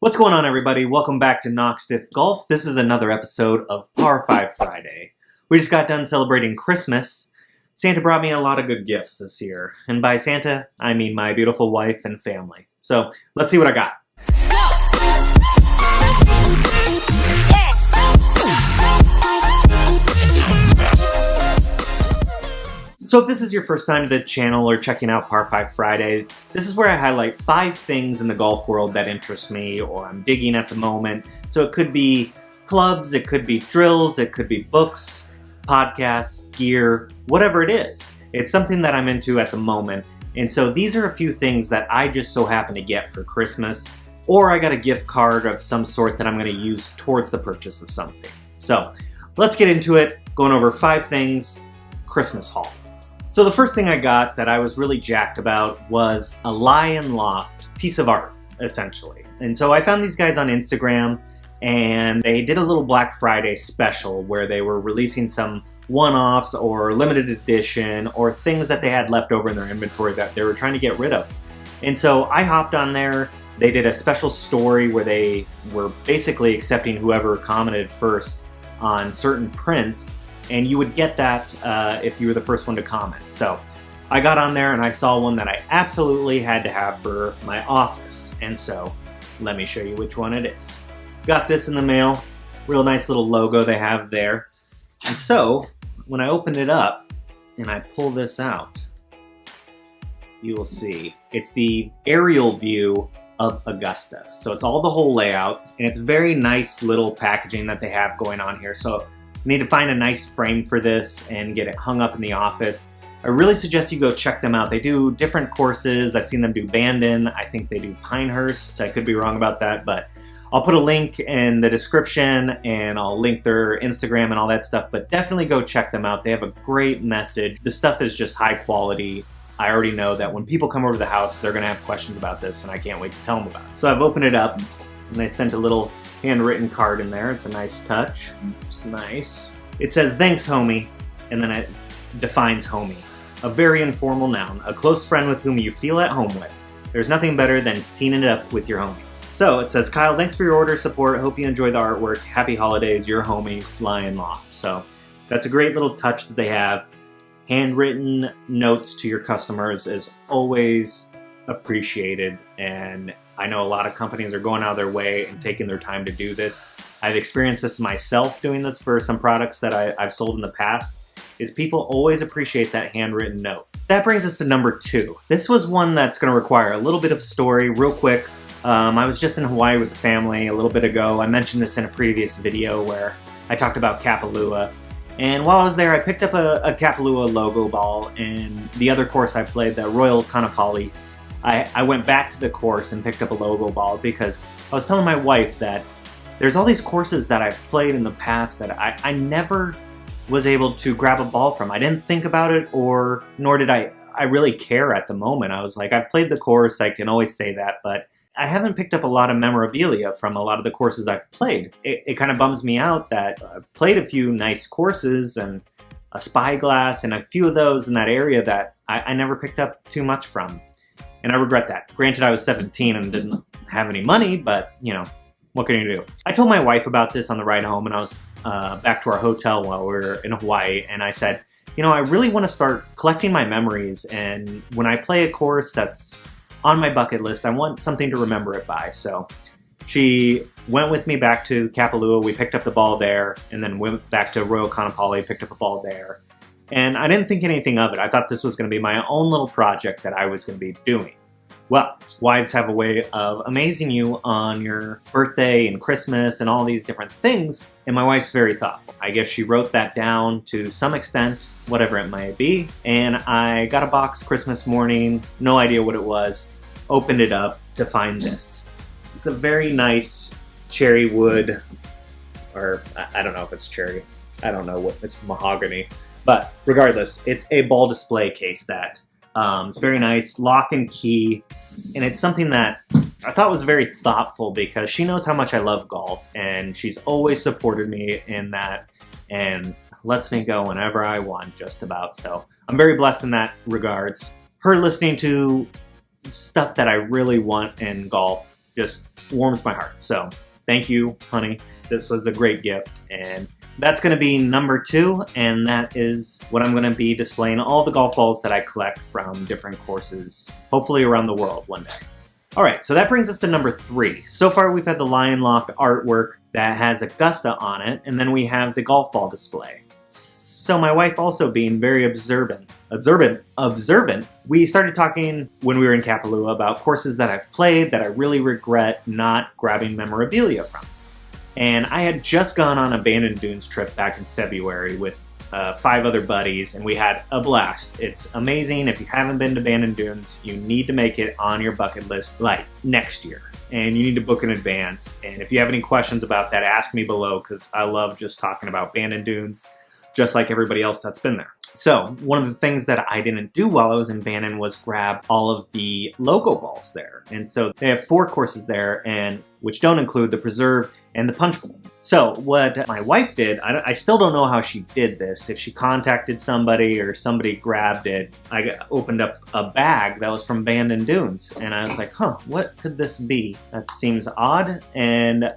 What's going on, everybody? Welcome back to Knockstiff Golf. This is another episode of Par 5 Friday. We just got done celebrating Christmas. Santa brought me a lot of good gifts this year. And by Santa, I mean my beautiful wife and family. So let's see what I got. So if this is your first time to the channel or checking out Par 5 Friday, this is where I highlight 5 things in the golf world that interest me or I'm digging at the moment. So it could be clubs, it could be drills, it could be books, podcasts, gear, whatever it is. It's something that I'm into at the moment. And so these are a few things that I just so happen to get for Christmas, or I got a gift card of some sort that I'm going to use towards the purchase of something. So let's get into it, going over 5 things, Christmas haul. So the first thing I got that I was really jacked about was a Lion Loft piece of art, essentially. And so I found these guys on Instagram, and they did a little Black Friday special where they were releasing some one-offs or limited edition or things that they had left over in their inventory that they were trying to get rid of. And so I hopped on there. They did a special story where they were basically accepting whoever commented first on certain prints, and you would get that if you were the first one to comment. So I got on there and I saw one that I absolutely had to have for my office. And so let me show you which one it is. Got this in the mail. Real nice little logo they have there. And so when I open it up and I pull this out, you will see it's the aerial view of Augusta. So it's all the hole layouts, and it's very nice little packaging that they have going on here. So I need to find a nice frame for this and get it hung up in the office. I really suggest you go check them out. They do different courses. I've seen them do Bandon. I think they do Pinehurst. I could be wrong about that, but I'll put a link in the description and I'll link their Instagram and all that stuff, but definitely go check them out. They have a great message. The stuff is just high quality. I already know that when people come over to the house, they're gonna have questions about this, and I can't wait to tell them about it. So I've opened it up and they sent a little handwritten card in there. It's a nice touch. It's nice. It says, "Thanks, homie," and then it defines homie. A very informal noun, a close friend with whom you feel at home with. There's nothing better than teaming it up with your homies. So it says, "Kyle, thanks for your order support. Hope you enjoy the artwork. Happy holidays, your homies, Lion Loft." So that's a great little touch that they have. Handwritten notes to your customers is always appreciated, and I know a lot of companies are going out of their way and taking their time to do this. I've experienced this myself doing this for some products that I've sold in the past, is people always appreciate that handwritten note. That brings us to number 2. This was one that's going to require a little bit of story real quick. I was just in Hawaii with the family a little bit ago. I mentioned this in a previous video where I talked about Kapalua. And while I was there, I picked up a Kapalua logo ball, and the other course I played, the Royal Kaanapali, I went back to the course and picked up a logo ball because I was telling my wife that there's all these courses that I've played in the past that I never was able to grab a ball from. I didn't think about it, nor did I really care at the moment. I was like, I've played the course, I can always say that, but I haven't picked up a lot of memorabilia from a lot of the courses I've played. It kind of bums me out that I've played a few nice courses and a Spyglass and a few of those in that area that I never picked up too much from. And I regret that. Granted, I was 17 and didn't have any money, but you know, what can you do? I told my wife about this on the ride home, and I was back to our hotel while we were in Hawaii, and I said, you know, I really want to start collecting my memories, and when I play a course that's on my bucket list, I want something to remember it by. So she went with me back to Kapalua. We picked up the ball there, and then went back to Royal Kaanapali, picked up a ball there. And I didn't think anything of it. I thought this was going to be my own little project that I was going to be doing. Well, wives have a way of amazing you on your birthday and Christmas and all these different things, and my wife's very thoughtful. I guess she wrote that down to some extent, whatever it might be, and I got a box Christmas morning, no idea what it was, opened it up to find this. It's a very nice cherry wood, or I don't know if it's cherry, I don't know what, it's mahogany. But regardless, it's a ball display case that it's very nice, lock and key, and it's something that I thought was very thoughtful because she knows how much I love golf, and she's always supported me in that and lets me go whenever I want, just about. So I'm very blessed in that regards. Her listening to stuff that I really want in golf just warms my heart. So thank you, honey. This was a great gift. And that's gonna be number 2, and that is what I'm gonna be displaying all the golf balls that I collect from different courses, hopefully around the world one day. All right, so that brings us to number 3. So far we've had the Lion Loft artwork that has Augusta on it, and then we have the golf ball display. So my wife also being very observant, we started talking when we were in Kapalua about courses that I've played that I really regret not grabbing memorabilia from. And I had just gone on a Abandoned Dunes trip back in February with 5 other buddies, and we had a blast. It's amazing. If you haven't been to Abandoned Dunes, you need to make it on your bucket list like next year. And you need to book in advance. And if you have any questions about that, ask me below, because I love just talking about Abandoned Dunes, just like everybody else that's been there. So one of the things that I didn't do while I was in Bannon was grab all of the logo balls there. And so they have 4 courses there, and which don't include the Preserve and the Punch Bowl. So what my wife did, I still don't know how she did this. If she contacted somebody or somebody grabbed it, I opened up a bag that was from Abandoned Dunes, and I was like, huh, what could this be? That seems odd, and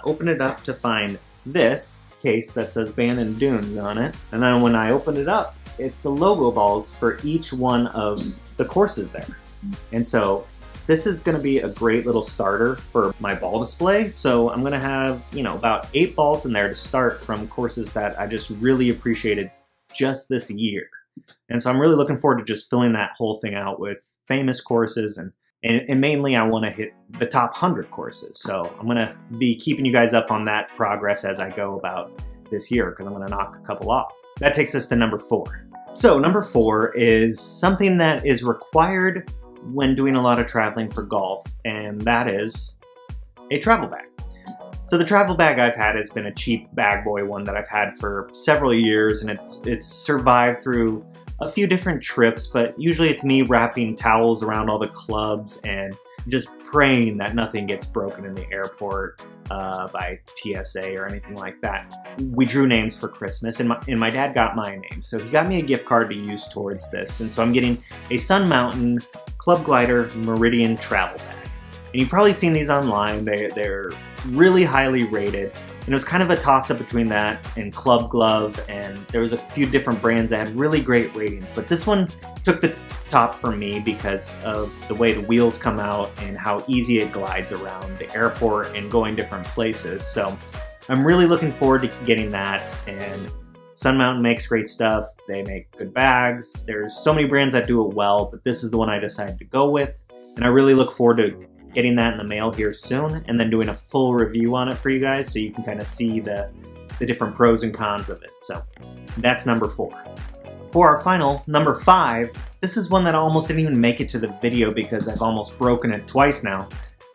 opened it up to find this case that says Abandoned Dunes on it. And then when I opened it up, it's the logo balls for each one of the courses there. And so this is gonna be a great little starter for my ball display. So I'm gonna have, about 8 balls in there to start from courses that I just really appreciated just this year. And so I'm really looking forward to just filling that whole thing out with famous courses, and mainly I wanna hit the top 100 courses. So I'm gonna be keeping you guys up on that progress as I go about this year, because I'm gonna knock a couple off. That takes us to number 4. So number 4 is something that is required when doing a lot of traveling for golf, and that is a travel bag. So the travel bag I've had has been a cheap bag boy one that I've had for several years, and it's survived through a few different trips, but usually it's me wrapping towels around all the clubs and just praying that nothing gets broken in the airport by TSA or anything like that. We drew names for Christmas, and my dad got my name, so he got me a gift card to use towards this. And so I'm getting a Sun Mountain Club Glider Meridian travel bag. And you've probably seen these online. They're really highly rated. And it was kind of a toss-up between that and Club Glove, and there was a few different brands that had really great ratings. But this one took the top for me because of the way the wheels come out and how easy it glides around the airport and going different places. So I'm really looking forward to getting that. And Sun Mountain makes great stuff. They make good bags. There's so many brands that do it well, but this is the one I decided to go with. And I really look forward to getting that in the mail here soon, and then doing a full review on it for you guys so you can kind of see the different pros and cons of it. So that's number 4. For our final, number 5, this is one that I almost didn't even make it to the video because I've almost broken it twice now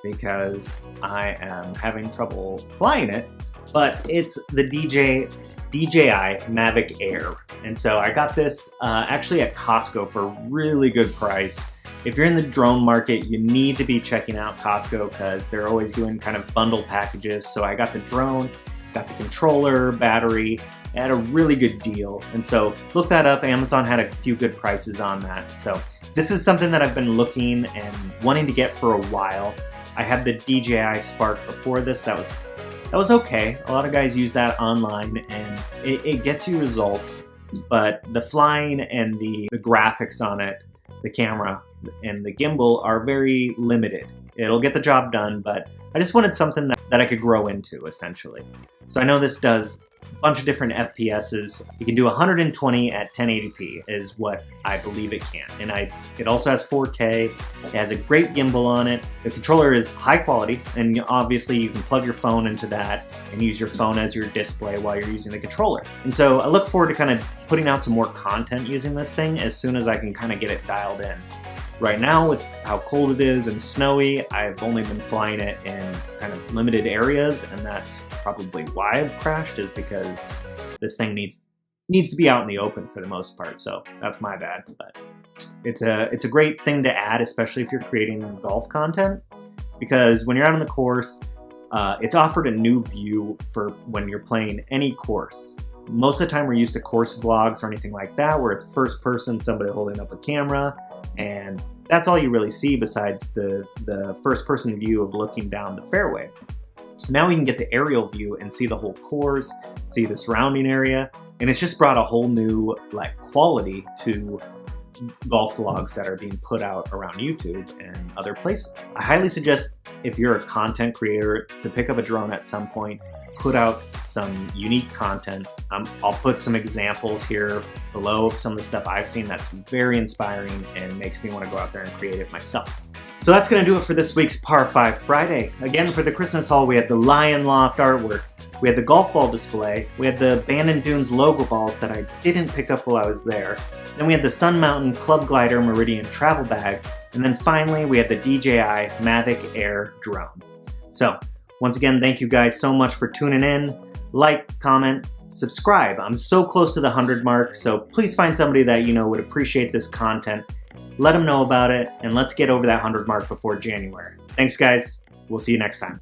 because I am having trouble flying it, but it's the DJI Mavic Air. And so I got this actually at Costco for a really good price. If you're in the drone market, you need to be checking out Costco because they're always doing kind of bundle packages. So I got the drone, got the controller, battery, at a really good deal. And so look that up. Amazon had a few good prices on that. So this is something that I've been looking and wanting to get for a while. I had the DJI Spark before this. That was okay. A lot of guys use that online, and it gets you results, but the flying and the graphics on it, the camera and the gimbal are very limited. It'll get the job done, but I just wanted something that I could grow into, essentially. So I know this does a bunch of different FPSs. You can do 120 at 1080p is what I believe it can. And it also has 4K. It has a great gimbal on it. The controller is high quality, and obviously you can plug your phone into that and use your phone as your display while you're using the controller. And so I look forward to kind of putting out some more content using this thing as soon as I can kind of get it dialed in. Right now, with how cold it is and snowy, I've only been flying it in kind of limited areas, and that's probably why I've crashed, is because this thing needs to be out in the open for the most part. So that's my bad, but it's a great thing to add, especially if you're creating golf content, because when you're out on the course, it's offered a new view for when you're playing any course. Most of the time we're used to course vlogs or anything like that, where it's first person, somebody holding up a camera, and that's all you really see besides the first-person view of looking down the fairway. Now we can get the aerial view and see the whole course, see the surrounding area, and it's just brought a whole new quality to golf vlogs that are being put out around YouTube and other places. I highly suggest, if you're a content creator, to pick up a drone at some point, put out some unique content. I'll put some examples here below of some of the stuff I've seen that's very inspiring and makes me want to go out there and create it myself. So that's going to do it for this week's Par 5 Friday. Again, for the Christmas haul, we had the Lion Loft artwork, we had the golf ball display, we had the Bandon Dunes logo balls that I didn't pick up while I was there, then we had the Sun Mountain Club Glider Meridian travel bag, and then finally we had the DJI Mavic Air drone. So, once again, thank you guys so much for tuning in. Like, comment, subscribe. I'm so close to the 100 mark, so please find somebody that you know would appreciate this content. Let them know about it, and let's get over that 100 mark before January. Thanks, guys. We'll see you next time.